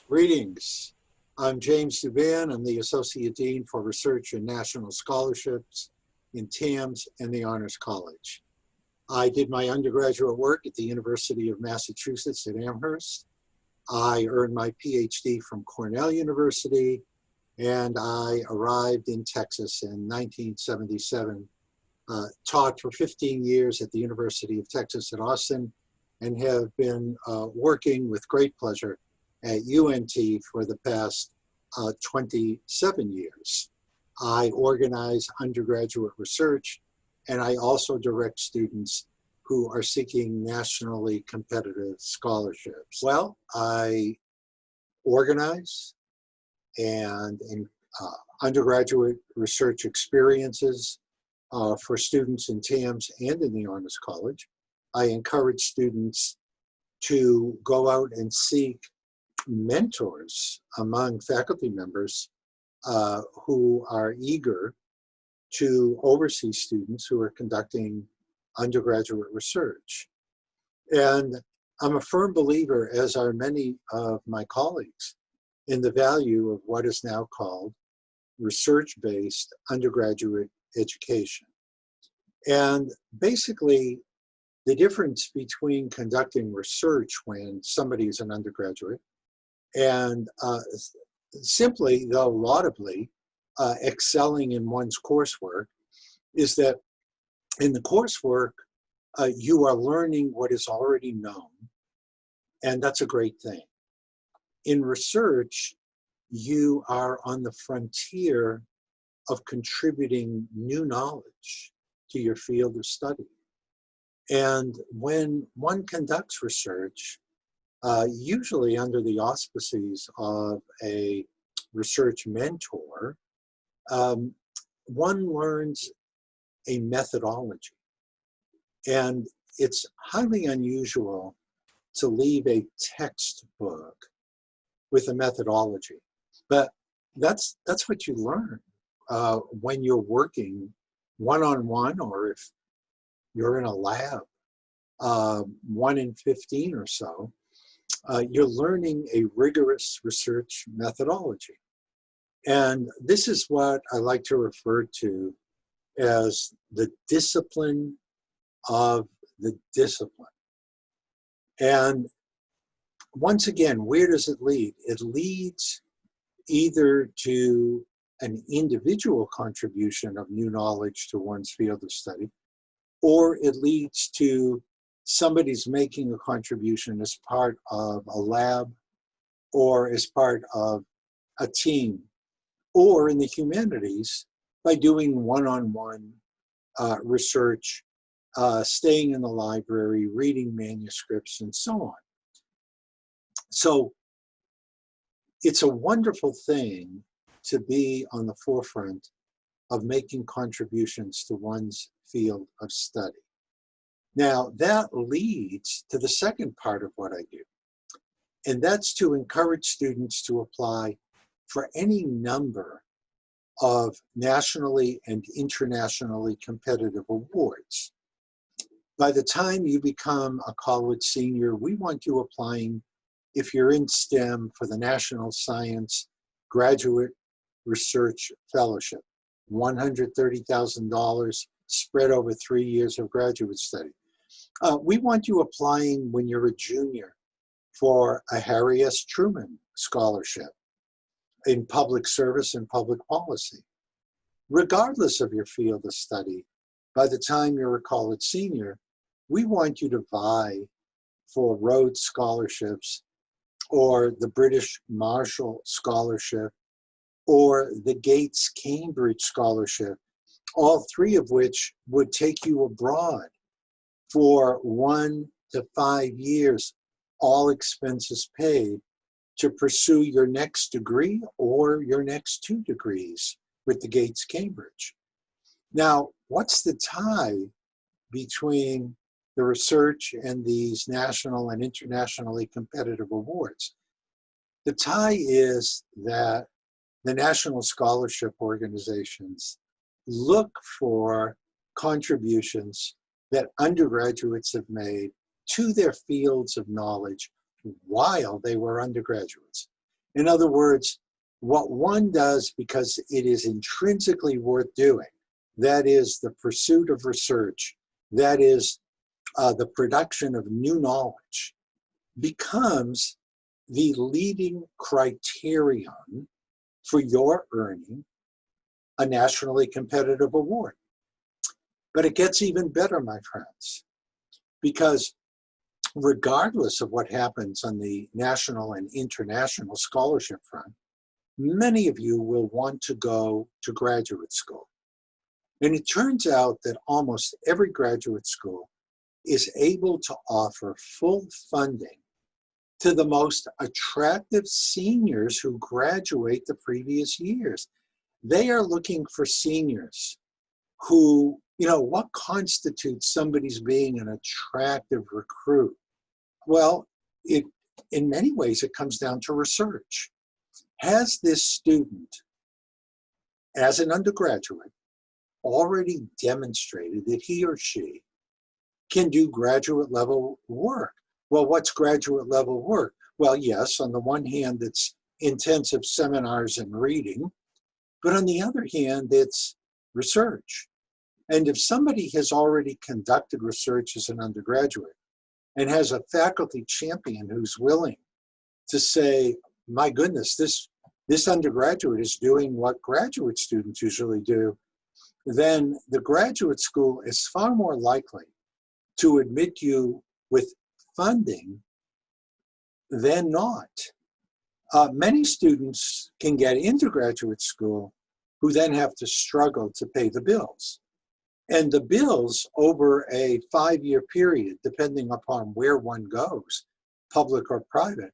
Greetings. I'm James Duban. I'm the Associate Dean for Research and National Scholarships in TAMS and the Honors College. I did my undergraduate work at the University of Massachusetts at Amherst. I earned my PhD from Cornell University, and I arrived in Texas in 1977. Taught for 15 years at the University of Texas at Austin, and have been working with great pleasure at UNT for the past 27 years. I organize undergraduate research, and I also direct students who are seeking nationally competitive scholarships. Well, I organize and undergraduate research experiences for students in TAMS and in the Honors College. I encourage students to go out and seek mentors among faculty members who are eager to oversee students who are conducting undergraduate research. And I'm a firm believer, as are many of my colleagues, in the value of what is now called research-based undergraduate education. And basically, the difference between conducting research when somebody is an undergraduate and simply, though laudably, excelling in one's coursework is that in the coursework, you are learning what is already known, and that's a great thing. In research, you are on the frontier of contributing new knowledge to your field of study. And when one conducts research, usually under the auspices of a research mentor, one learns a methodology. And it's highly unusual to leave a textbook with a methodology. But that's what you learn when you're working one-on-one, or if you're in a lab, 1 in 15 or so. You're learning a rigorous research methodology. And this is what I like to refer to as the discipline of the discipline. And once again, where does it lead? It leads either to an individual contribution of new knowledge to one's field of study, or it leads to somebody's making a contribution as part of a lab or as part of a team, or in the humanities by doing one-on-one research, staying in the library, reading manuscripts, and so on. So it's a wonderful thing to be on the forefront of making contributions to one's field of study. Now, that leads to the second part of what I do, and that's to encourage students to apply for any number of nationally and internationally competitive awards. By the time you become a college senior, we want you applying, if you're in STEM, for the National Science Graduate Research Fellowship, $130,000 spread over 3 years of graduate study. We want you applying when you're a junior for a Harry S. Truman Scholarship in public service and public policy. Regardless of your field of study, by the time you're a college senior, we want you to vie for Rhodes Scholarships or the British Marshall Scholarship or the Gates Cambridge Scholarship, all three of which would take you abroad for 1 to 5 years, all expenses paid, to pursue your next degree or your next 2 degrees with the Gates Cambridge. Now, what's the tie between the research and these national and internationally competitive awards? The tie is that the national scholarship organizations look for contributions that undergraduates have made to their fields of knowledge while they were undergraduates. In other words, what one does because it is intrinsically worth doing, that is the pursuit of research, that is the production of new knowledge, becomes the leading criterion for your earning a nationally competitive award. But it gets even better, my friends, because regardless of what happens on the national and international scholarship front, many of you will want to go to graduate school. And it turns out that almost every graduate school is able to offer full funding to the most attractive seniors who graduate the previous years. They are looking for seniors who, what constitutes somebody's being an attractive recruit? Well, in many ways, it comes down to research. Has this student, as an undergraduate, already demonstrated that he or she can do graduate level work? Well, what's graduate level work? Well, yes, on the one hand, it's intensive seminars and reading, but on the other hand, it's research. And if somebody has already conducted research as an undergraduate and has a faculty champion who's willing to say, my goodness, this undergraduate is doing what graduate students usually do, then the graduate school is far more likely to admit you with funding than not. Many students can get into graduate school who then have to struggle to pay the bills. And the bills over a 5-year period, depending upon where one goes, public or private,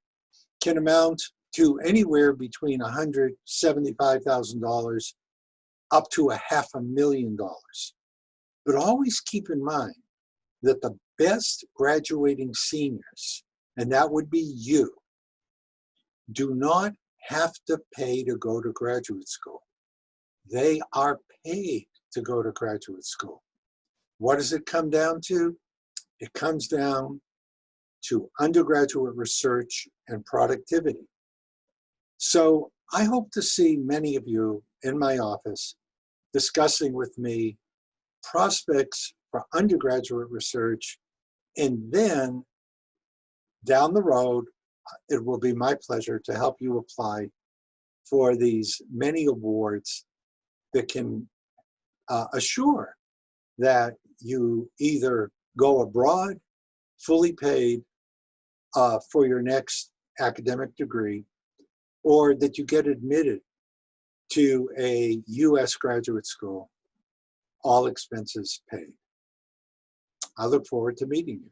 can amount to anywhere between $175,000 up to $500,000. But always keep in mind that the best graduating seniors, and that would be you, do not have to pay to go to graduate school. They are paid to go to graduate school. What does it come down to? It comes down to undergraduate research and productivity. So I hope to see many of you in my office discussing with me prospects for undergraduate research, and then down the road, it will be my pleasure to help you apply for these many awards that can assure that you either go abroad fully paid for your next academic degree, or that you get admitted to a U.S. graduate school, all expenses paid. I look forward to meeting you.